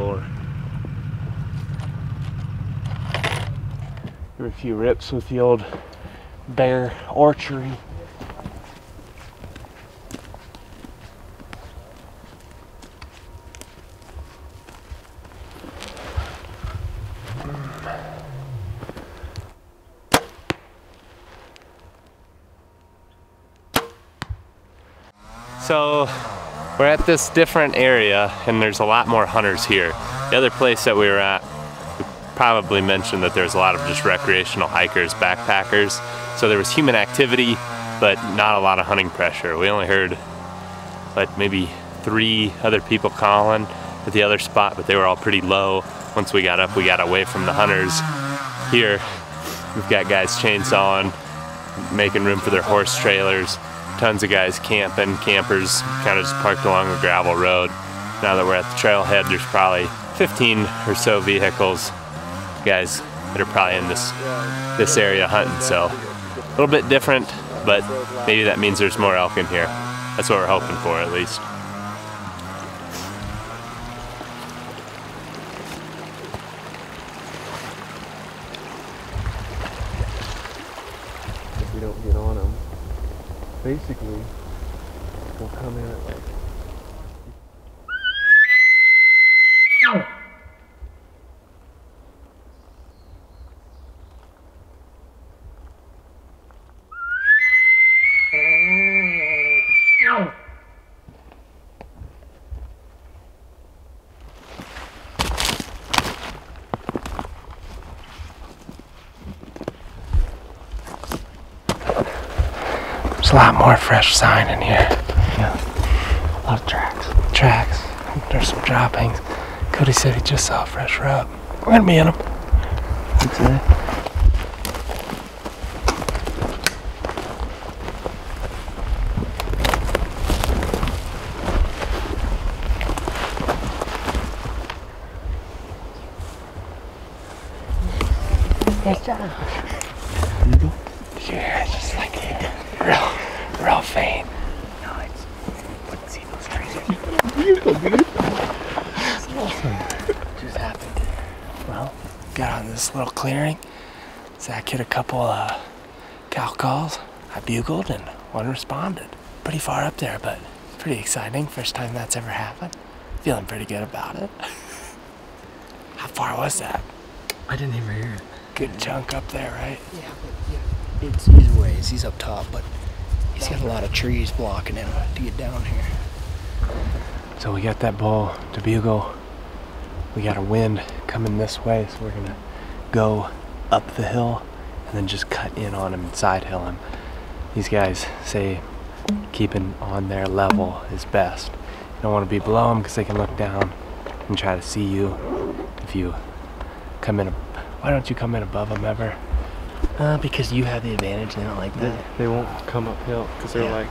floor. There were a few rips with the old bear archery. So we're at this different area and there's a lot more hunters here. The other place that we were at, we probably mentioned that there's a lot of just recreational hikers, backpackers. So there was human activity, but not a lot of hunting pressure. We only heard like maybe 3 other people calling at the other spot, but they were all pretty low. Once we got up, we got away from the hunters. Here, we've got guys chainsawing, making room for their horse trailers. Tons of guys camping, campers kind of just parked along the gravel road. Now that we're at the trailhead, there's probably 15 or so vehicles, guys that are probably in this area hunting. So a little bit different, but maybe that means there's more elk in here. That's what we're hoping for, at least. If we don't get on them, basically, we'll come in at like... There's a lot more fresh sign in here. Yeah, a lot of tracks. Tracks. There's some droppings. Cody said he just saw a fresh rub. We're gonna be in them. What's that? Nice job. Yeah, it's just like real faint. No, it's wouldn't see those trees. Beautiful, dude. Just happened. Well, got on this little clearing. Zach hit a couple cow calls. I bugled and one responded. Pretty far up there, but pretty exciting. First time that's ever happened. Feeling pretty good about it. How far was that? I didn't even hear it. Good chunk up there, right? Yeah, but yeah, he's a ways. He's up top, but he's got a lot of trees blocking him to get down here. So we got that bull to bugle. We got a wind coming this way, so we're gonna go up the hill and then just cut in on him and side hill him. These guys say keeping on their level is best. You don't want to be below them because they can look down and try to see you. If you come in, why don't you come in above them ever? Because you have the advantage. They don't like that. They won't come uphill because they're like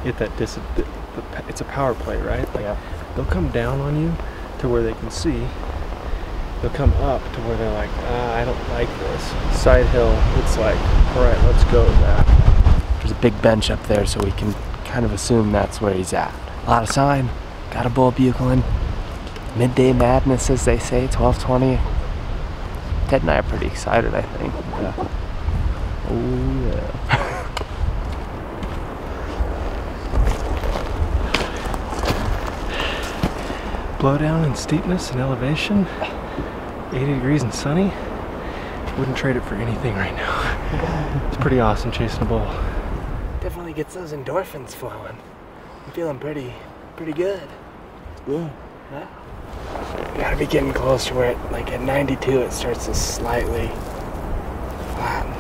at that it's a power play, right? Like, Yeah. they'll come down on you to where they can see. They'll come up to where they're like, I don't like this. Side hill, it's like, all right, let's go with that. There's a big bench up there, so we can kind of assume that's where he's at. A lot of sign. Got a bull bugling. Midday madness, as they say, 12:20. Ted and I are pretty excited, I think. Yeah. Oh, yeah. Blowdown and steepness and elevation, 80 degrees and sunny. Wouldn't trade it for anything right now. It's pretty awesome chasing a bull. Definitely gets those endorphins flowing. I'm feeling pretty good. Yeah. Huh? Gotta be getting close to where it, like at 92, it starts to slightly flatten.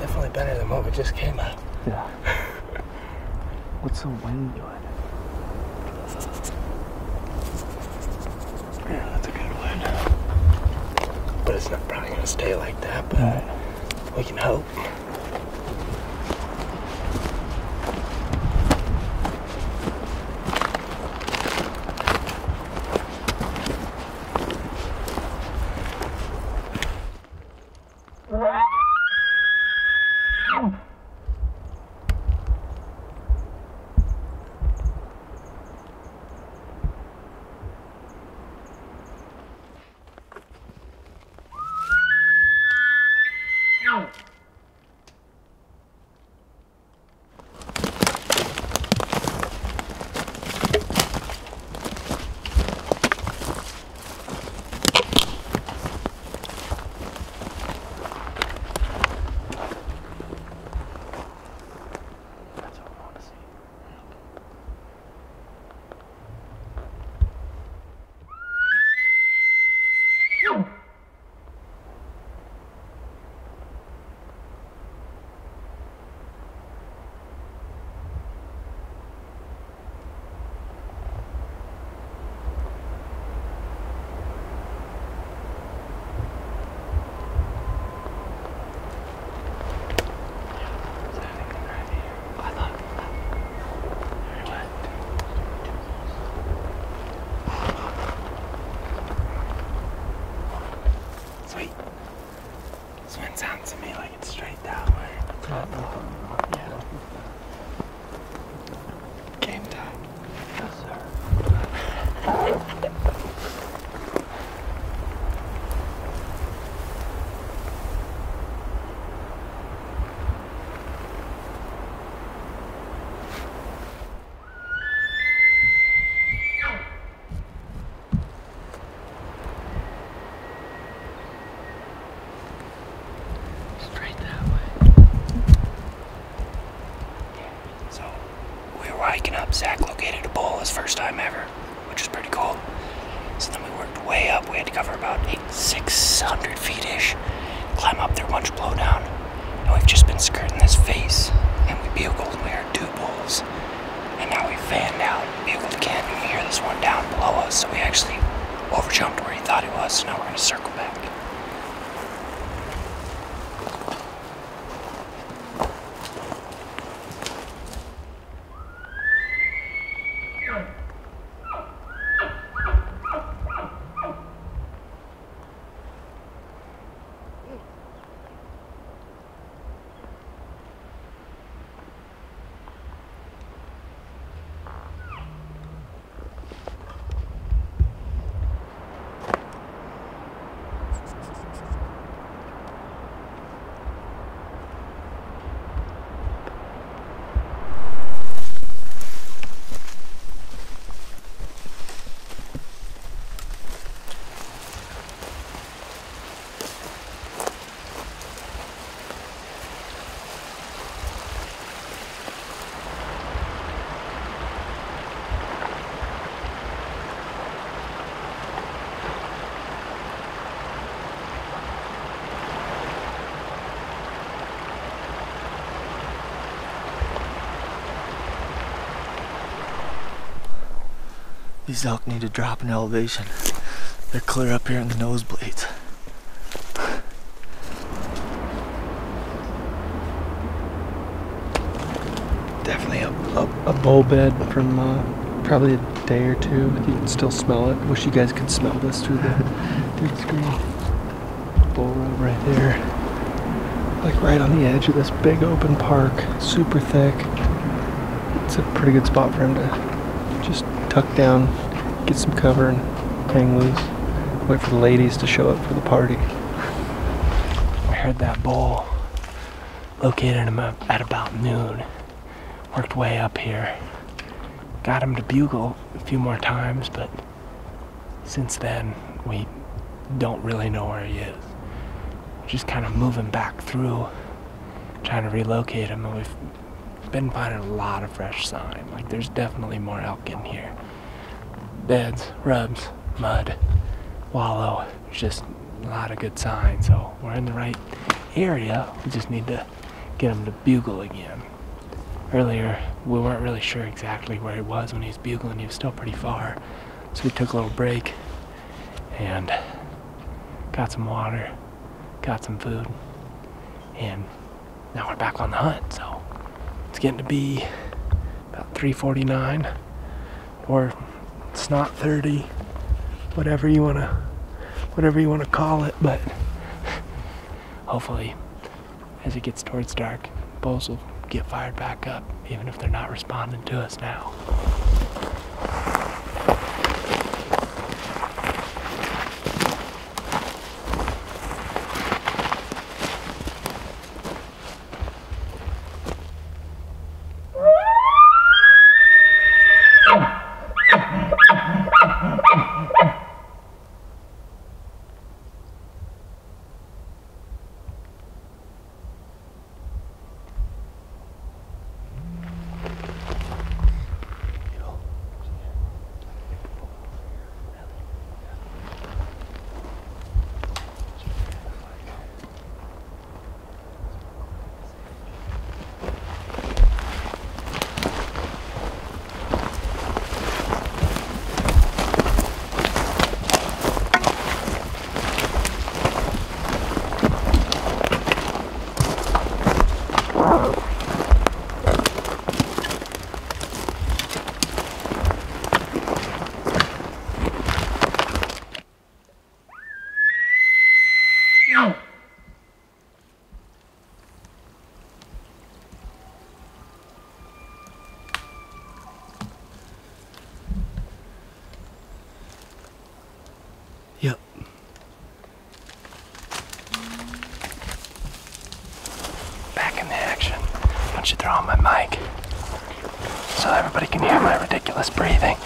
Definitely better than what we just came up. Yeah. What's the wind doing? Yeah, that's a good one. But it's not probably gonna stay like that, but we can hope. which was pretty cool. So then we worked way up. We had to cover about 600 feet-ish, climb up through a bunch of blowdown. And we've just been skirting this face, and we bugled, and we heard 2 bulls. And now we fanned out, bugled again, and we hear this one down below us, so we actually overjumped where he thought he was, so now we're gonna circle back. These elk need to drop in elevation. They're clear up here in the nosebleeds. Definitely a bull bed from probably a day or two. You can still smell it. Wish you guys could smell this through the screen. Bull road right there. Like right on the edge of this big open park. Super thick. It's a pretty good spot for him to just tuck down, get some cover, and hang loose. Wait for the ladies to show up for the party. I heard that bull. Located him at about noon. Worked way up here. Got him to bugle a few more times, but since then we don't really know where he is. Just kind of moving back through, trying to relocate him, and we've been finding a lot of fresh sign. Like there's definitely more elk in here. Beds, rubs, mud, wallow, just a lot of good signs. So we're in the right area. We just need to get him to bugle again. Earlier, we weren't really sure exactly where he was when he was bugling. He was still pretty far. So we took a little break and got some water, got some food, and now we're back on the hunt. So it's getting to be about 3:49, or it's not 30, whatever you wanna call it, but hopefully as it gets towards dark, bulls will get fired back up, even if they're not responding to us now. Yep. Back in the action. Why don't you throw on my mic so everybody can hear my ridiculous breathing.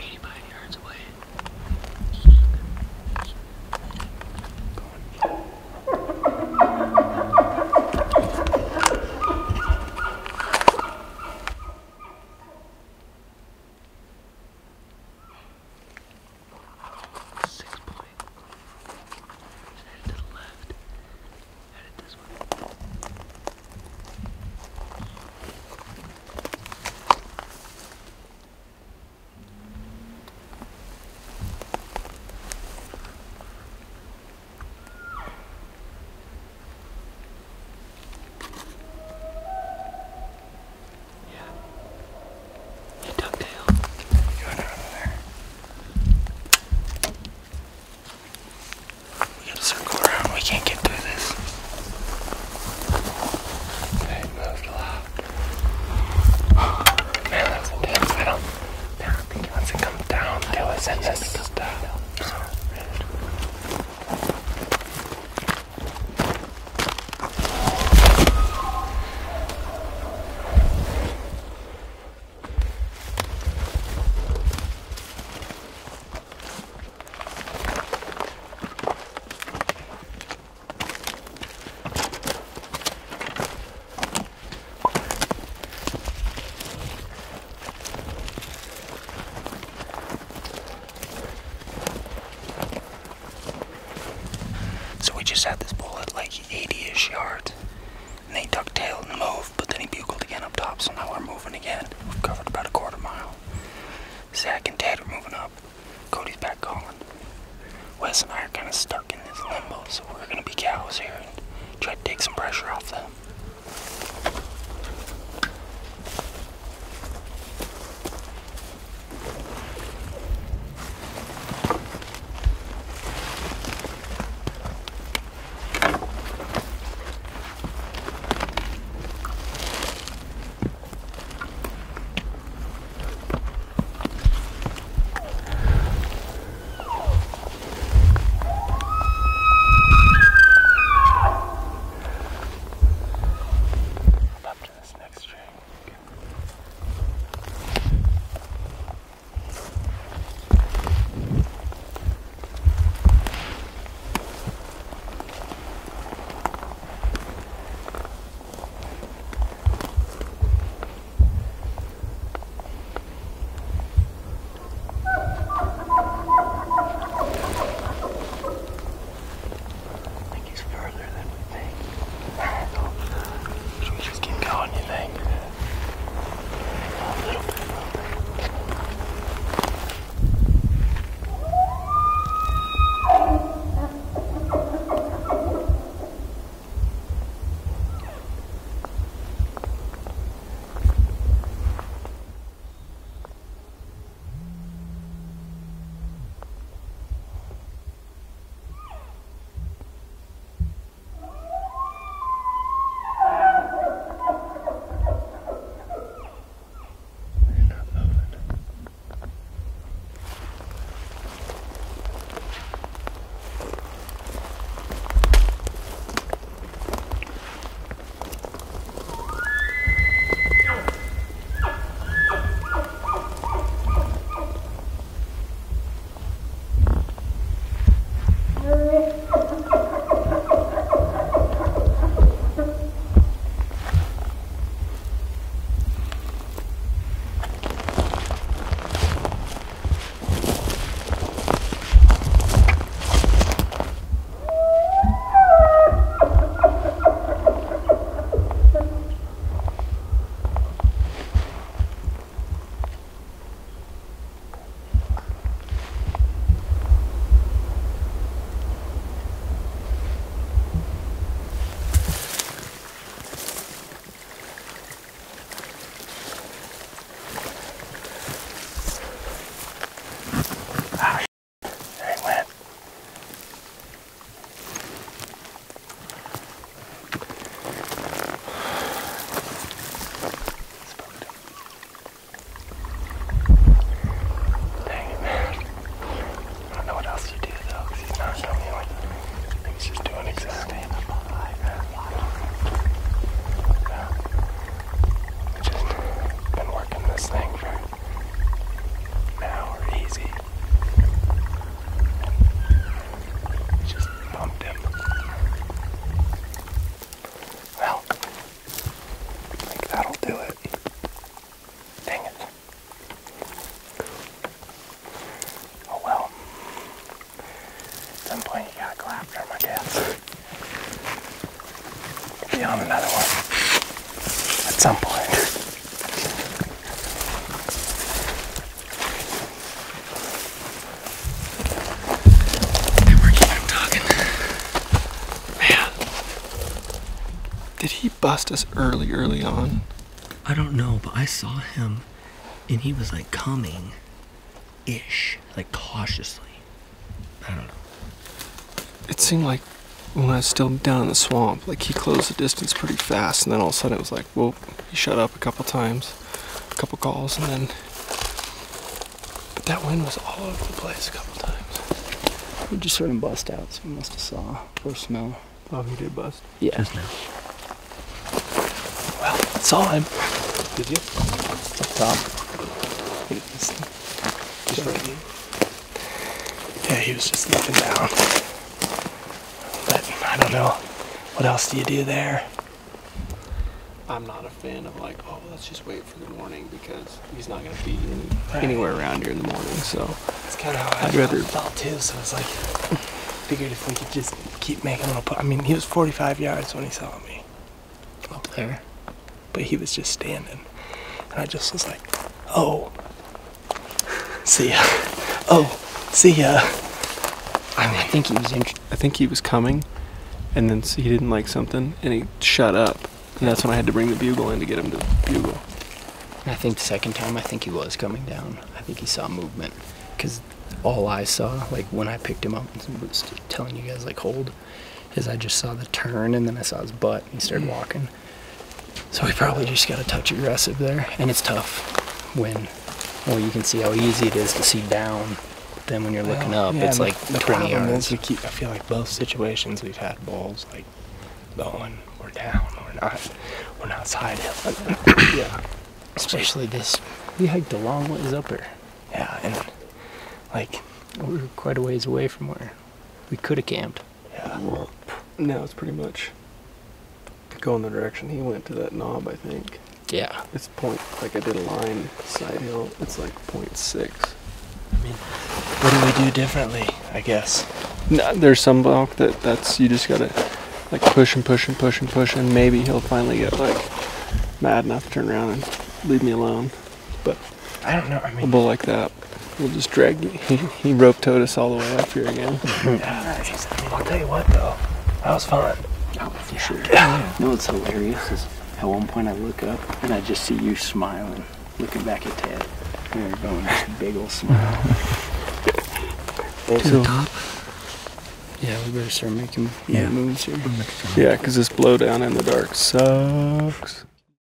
85 yards away. Just had this bull at like 80-ish yards, and they ducktailed and moved, but then he bugled again up top, so now we're moving again. We've covered about a quarter mile. Zach and Ted are moving up. Cody's back calling. Wes and I are kind of stuck in this limbo, so we're going to be cows here and try to take some pressure off them. down another one at some point. We're keeping talking. Man. Did he bust us early on? I don't know, but I saw him and he was like coming-ish, like cautiously. I don't know. It seemed like when I was still down in the swamp, like he closed the distance pretty fast, and then all of a sudden it was like, whoa, he shut up a couple times, a couple calls, and then, but that wind was all over the place a couple times. We just heard him bust out, so we must have saw or smell. Oh, he did bust? Yeah. Just now. Well, saw him. Did you? Up top. Just right here. Yeah, he was just looking down. But I don't know. What else do you do there? I'm not a fan of like, oh, let's just wait for the morning because he's not going to be anywhere around here in the morning. So It's kind of how I'd rather felt too, so it's like, figured if we could just keep making little I mean, he was 45 yards when he saw me up there, but he was just standing. And I just was like, oh, see ya. Oh, see ya. I mean, I think he was I think he was coming, and then he didn't like something, and he shut up. And that's when I had to bring the bugle in to get him to bugle. I think the second time, I think he was coming down. I think he saw movement. Because all I saw, like when I picked him up and was telling you guys, like, hold, is I just saw the turn and then I saw his butt and he started walking. So we probably just got a touch aggressive there. And it's tough when, well, you can see how easy it is to see down. But then when you're looking up, yeah, it's like the 20 problem yards. is I feel like both situations we've had bulls like going, we're down, we're not side hill. Yeah. Especially this. We hiked a long ways up here. Yeah, and like, We were quite a ways away from where we could have camped. yeah. Now it's pretty much going the direction he went to that knob, I think. Yeah. It's point, like I did a line side hill, it's like 0.6. I mean, what do we do differently, I guess? No, there's some block that's, you just gotta like push and push and push and push, and maybe he'll finally get like mad enough to turn around and leave me alone. But I don't know. I a mean, bull like that will just drag you. He rope towed us all the way up here again. yeah, I mean, I'll tell you what though, that was fun. Oh, for sure. Yeah. You know what's hilarious is at one point I look up and I just see you smiling, looking back at Ted. And you're going this big old smile. To the top? Yeah, we better start making Yeah. moves here. Yeah, because this blowdown in the dark sucks.